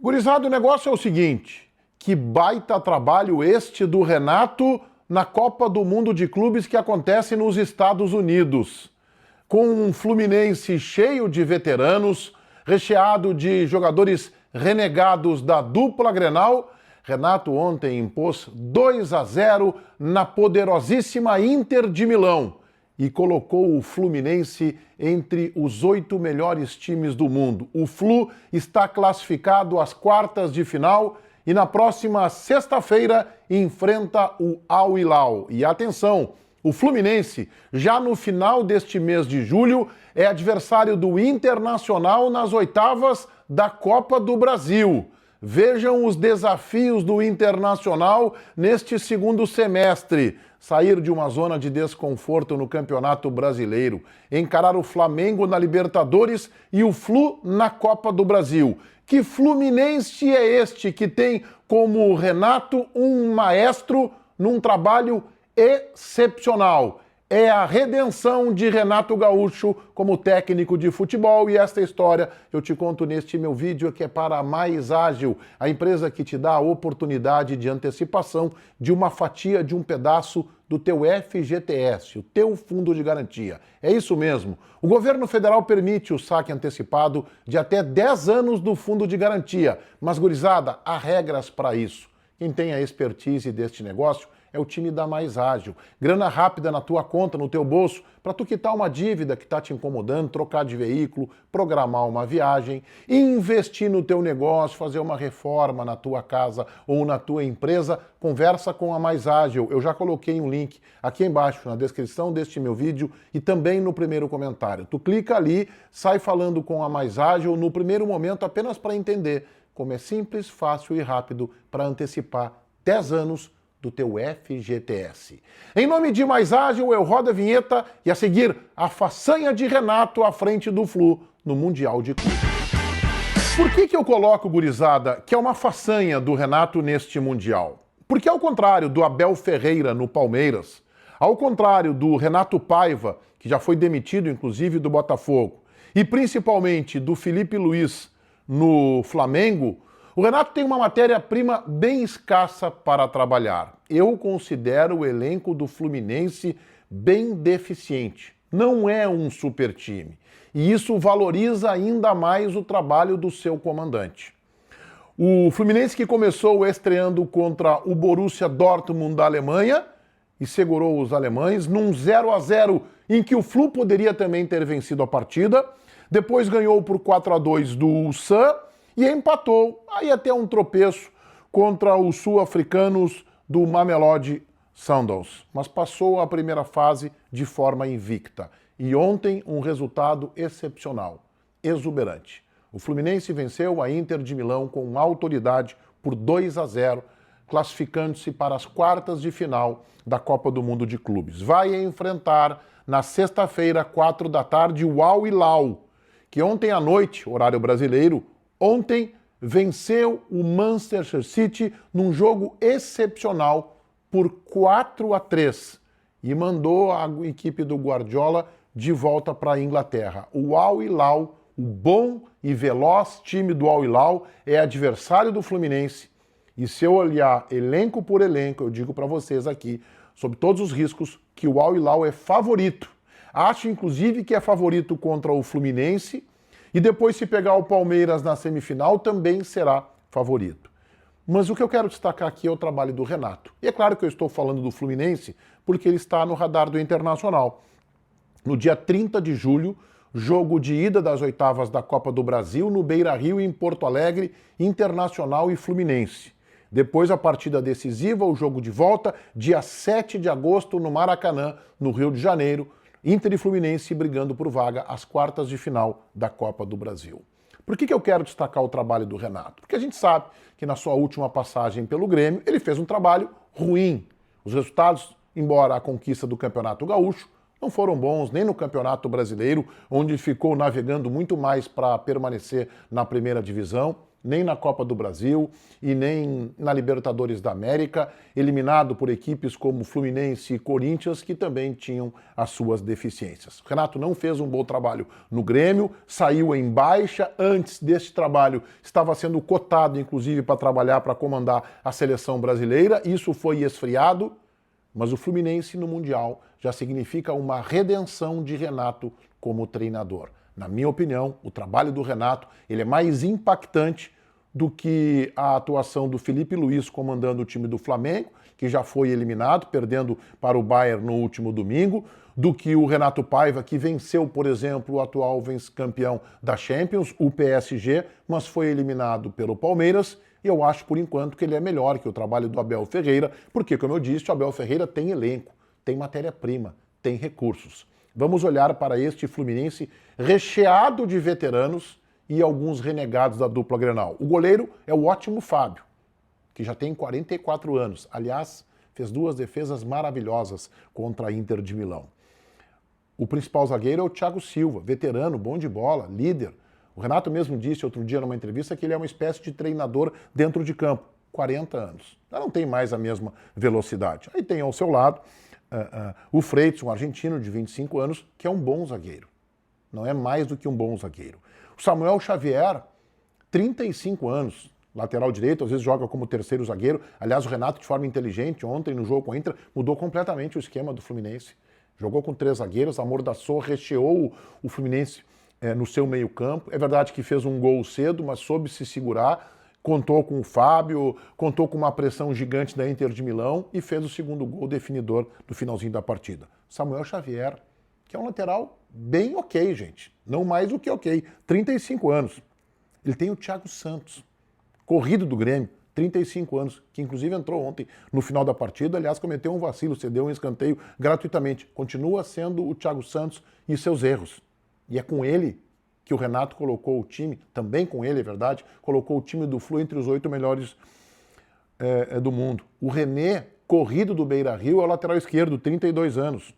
Gurizada, o negócio é o seguinte, que baita trabalho este do Renato na Copa do Mundo de Clubes que acontece nos Estados Unidos. Com um Fluminense cheio de veteranos, recheado de jogadores renegados da dupla Grenal, Renato ontem impôs 2-0 na poderosíssima Inter de Milão e colocou o Fluminense entre os 8 melhores times do mundo. O Flu está classificado às quartas de final e na próxima sexta-feira enfrenta o Al Hilal. E atenção, o Fluminense, já no final deste mês de julho, é adversário do Internacional nas oitavas da Copa do Brasil. Vejam os desafios do Internacional neste segundo semestre. Sair de uma zona de desconforto no Campeonato Brasileiro, encarar o Flamengo na Libertadores e o Flu na Copa do Brasil. Que Fluminense é este que tem como Renato um maestro num trabalho excepcional? É a redenção de Renato Gaúcho como técnico de futebol e esta história eu te conto neste meu vídeo que é para a Mais Ágil, a empresa que te dá a oportunidade de antecipação de uma fatia de um pedaço do teu FGTS, o teu fundo de garantia. É isso mesmo. O governo federal permite o saque antecipado de até 10 anos do fundo de garantia, mas gurizada, há regras para isso. Quem tem a expertise deste negócio é o time da Mais Ágil. Grana rápida na tua conta, no teu bolso, para tu quitar uma dívida que está te incomodando, trocar de veículo, programar uma viagem, investir no teu negócio, fazer uma reforma na tua casa ou na tua empresa. Conversa com a Mais Ágil. Eu já coloquei um link aqui embaixo na descrição deste meu vídeo e também no primeiro comentário. Tu clica ali, sai falando com a Mais Ágil no primeiro momento apenas para entender como é simples, fácil e rápido para antecipar 10 anos do teu FGTS. Em nome de Mais Ágil, eu rodo a vinheta e a seguir a façanha de Renato à frente do Flu no Mundial de Clubes. Por que eu coloco, gurizada, que é uma façanha do Renato neste Mundial? Porque ao contrário do Abel Ferreira no Palmeiras, ao contrário do Renato Paiva, que já foi demitido inclusive do Botafogo, e principalmente do Felipe Luiz no Flamengo, o Renato tem uma matéria-prima bem escassa para trabalhar. Eu considero o elenco do Fluminense bem deficiente. Não é um super time. E isso valoriza ainda mais o trabalho do seu comandante. O Fluminense que começou estreando contra o Borussia Dortmund da Alemanha e segurou os alemães num 0-0 em que o Flu poderia também ter vencido a partida. Depois ganhou por 4-2 do Ulsan e empatou, aí até um tropeço contra os sul-africanos do Mamelodi Sundowns, mas passou a primeira fase de forma invicta. E ontem um resultado excepcional, exuberante. O Fluminense venceu a Inter de Milão com autoridade por 2-0, classificando-se para as quartas de final da Copa do Mundo de Clubes. Vai enfrentar na sexta-feira, 4 da tarde, o Al Hilal, que ontem à noite, horário brasileiro, ontem venceu o Manchester City num jogo excepcional por 4-3 e mandou a equipe do Guardiola de volta para a Inglaterra. O Al Hilal, o bom e veloz time do Al Hilal, é adversário do Fluminense. E se eu olhar elenco por elenco, eu digo para vocês aqui, sob todos os riscos, que o Al Hilal é favorito. Acho, inclusive, que é favorito contra o Fluminense. E depois, se pegar o Palmeiras na semifinal, também será favorito. Mas o que eu quero destacar aqui é o trabalho do Renato. E é claro que eu estou falando do Fluminense, porque ele está no radar do Internacional. No dia 30 de julho, jogo de ida das oitavas da Copa do Brasil, no Beira-Rio, em Porto Alegre, Internacional e Fluminense. Depois, a partida decisiva, o jogo de volta, dia 7 de agosto, no Maracanã, no Rio de Janeiro, Inter e Fluminense brigando por vaga às quartas de final da Copa do Brasil. Por que eu quero destacar o trabalho do Renato? Porque a gente sabe que na sua última passagem pelo Grêmio, ele fez um trabalho ruim. Os resultados, embora a conquista do Campeonato Gaúcho, não foram bons nem no Campeonato Brasileiro, onde ficou navegando muito mais para permanecer na primeira divisão. nem na Copa do Brasil e nem na Libertadores da América, eliminado por equipes como Fluminense e Corinthians, que também tinham as suas deficiências. O Renato não fez um bom trabalho no Grêmio, saiu em baixa. Antes deste trabalho, estava sendo cotado, inclusive, para trabalhar, para comandar a seleção brasileira. Isso foi esfriado, mas o Fluminense no Mundial já significa uma redenção de Renato como treinador. Na minha opinião, o trabalho do Renato ele é mais impactante do que a atuação do Felipe Luiz comandando o time do Flamengo, que já foi eliminado, perdendo para o Bayern no último domingo, do que o Renato Paiva, que venceu, por exemplo, o atual vice-campeão da Champions, o PSG, mas foi eliminado pelo Palmeiras. E eu acho, por enquanto, que ele é melhor que o trabalho do Abel Ferreira, porque, como eu disse, o Abel Ferreira tem elenco, tem matéria-prima, tem recursos. Vamos olhar para este Fluminense recheado de veteranos e alguns renegados da dupla Grenal. O goleiro é o ótimo Fábio, que já tem 44 anos. Aliás, fez 2 defesas maravilhosas contra a Inter de Milão. O principal zagueiro é o Thiago Silva, veterano, bom de bola, líder. O Renato mesmo disse outro dia numa entrevista que ele é uma espécie de treinador dentro de campo. 40 anos. Já não tem mais a mesma velocidade. Aí tem ao seu lado o Freitas, um argentino de 25 anos, que é um bom zagueiro. Não é mais do que um bom zagueiro. O Samuel Xavier, 35 anos, lateral direito, às vezes joga como terceiro zagueiro. Aliás, o Renato, de forma inteligente, ontem no jogo com a Inter, mudou completamente o esquema do Fluminense. Jogou com 3 zagueiros, amordaçou, recheou o Fluminense no seu meio campo. É verdade que fez um gol cedo, mas soube se segurar. Contou com o Fábio, contou com uma pressão gigante da Inter de Milão e fez o segundo gol definidor do finalzinho da partida. Samuel Xavier, que é um lateral bem ok, gente. Não mais do que ok. 35 anos. Ele tem o Thiago Santos, corrido do Grêmio, 35 anos, que inclusive entrou ontem no final da partida. Aliás, cometeu um vacilo, cedeu um escanteio gratuitamente. Continua sendo o Thiago Santos e seus erros. E é com ele que o Renato colocou o time, também com ele, é verdade, colocou o time do Flu entre os 8 melhores do mundo. O René, corrido do Beira-Rio, é o lateral esquerdo, 32 anos.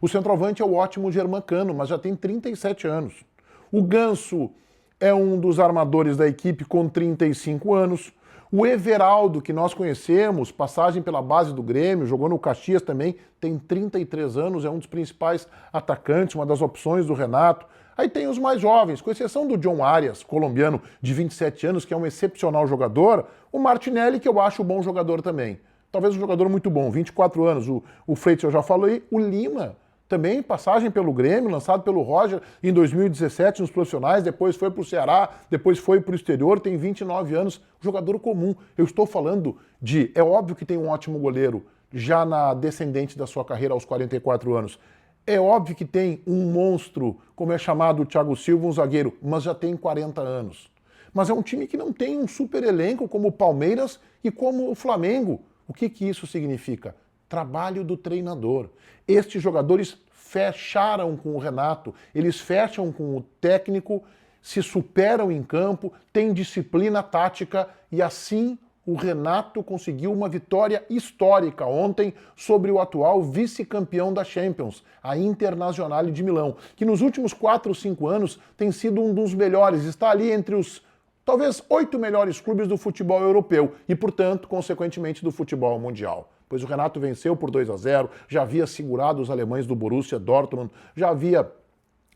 O centroavante é o ótimo Germancano, mas já tem 37 anos. O Ganso é um dos armadores da equipe com 35 anos. O Everaldo, que nós conhecemos, passagem pela base do Grêmio, jogou no Caxias também, tem 33 anos, é um dos principais atacantes, uma das opções do Renato. Aí tem os mais jovens, com exceção do John Arias, colombiano de 27 anos, que é um excepcional jogador, o Martinelli, que eu acho um bom jogador também. Talvez um jogador muito bom, 24 anos, o Freitas eu já falei, o Lima, também passagem pelo Grêmio, lançado pelo Roger em 2017 nos profissionais, depois foi para o Ceará, depois foi para o exterior, tem 29 anos, jogador comum. Eu estou falando é óbvio que tem um ótimo goleiro, já na descendente da sua carreira aos 44 anos. É óbvio que tem um monstro, como é chamado o Thiago Silva, um zagueiro, mas já tem 40 anos. Mas é um time que não tem um super elenco como o Palmeiras e como o Flamengo. O que isso significa? Trabalho do treinador. Estes jogadores fecharam com o Renato, eles fecham com o técnico, se superam em campo, têm disciplina tática e assim o Renato conseguiu uma vitória histórica ontem sobre o atual vice-campeão da Champions, a Internazionale de Milão, que nos últimos 4 ou 5 anos tem sido um dos melhores, está ali entre os talvez 8 melhores clubes do futebol europeu e, portanto, consequentemente, do futebol mundial. Pois o Renato venceu por 2-0, já havia segurado os alemães do Borussia Dortmund, já havia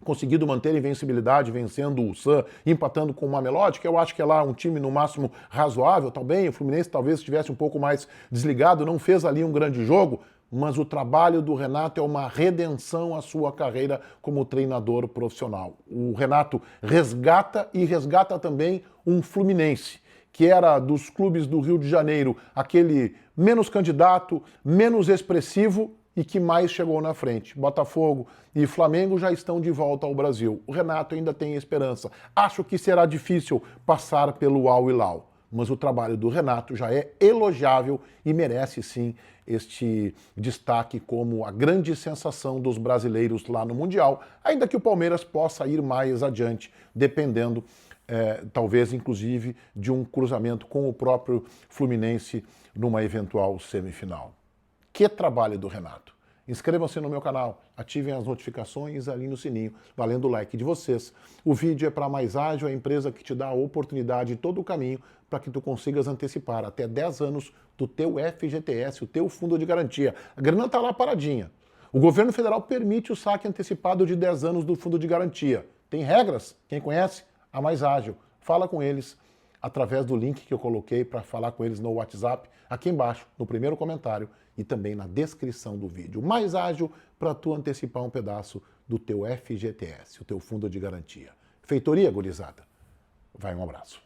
conseguido manter a invencibilidade, vencendo o San, empatando com o Mamelodi, que eu acho que é lá um time no máximo razoável também. O Fluminense talvez estivesse um pouco mais desligado, não fez ali um grande jogo, mas o trabalho do Renato é uma redenção à sua carreira como treinador profissional. O Renato resgata e resgata também um Fluminense, que era dos clubes do Rio de Janeiro, aquele menos candidato, menos expressivo, e que mais chegou na frente. Botafogo e Flamengo já estão de volta ao Brasil. O Renato ainda tem esperança. Acho que será difícil passar pelo Al Hilal, mas o trabalho do Renato já é elogiável e merece sim este destaque como a grande sensação dos brasileiros lá no Mundial, ainda que o Palmeiras possa ir mais adiante, dependendo talvez inclusive de um cruzamento com o próprio Fluminense numa eventual semifinal. Que trabalho do Renato! Inscrevam-se no meu canal, ativem as notificações ali no sininho, valendo o like de vocês. O vídeo é para Mais Ágil, a empresa que te dá a oportunidade e todo o caminho para que tu consigas antecipar até 10 anos do teu FGTS, o teu fundo de garantia. A grana está lá paradinha. O governo federal permite o saque antecipado de 10 anos do fundo de garantia. Tem regras? Quem conhece? A Mais Ágil. Fala com eles através do link que eu coloquei para falar com eles no WhatsApp, aqui embaixo, no primeiro comentário e também na descrição do vídeo. Mais Ágil para tu antecipar um pedaço do teu FGTS, o teu fundo de garantia. Feitoria, gurizada. Vai, um abraço.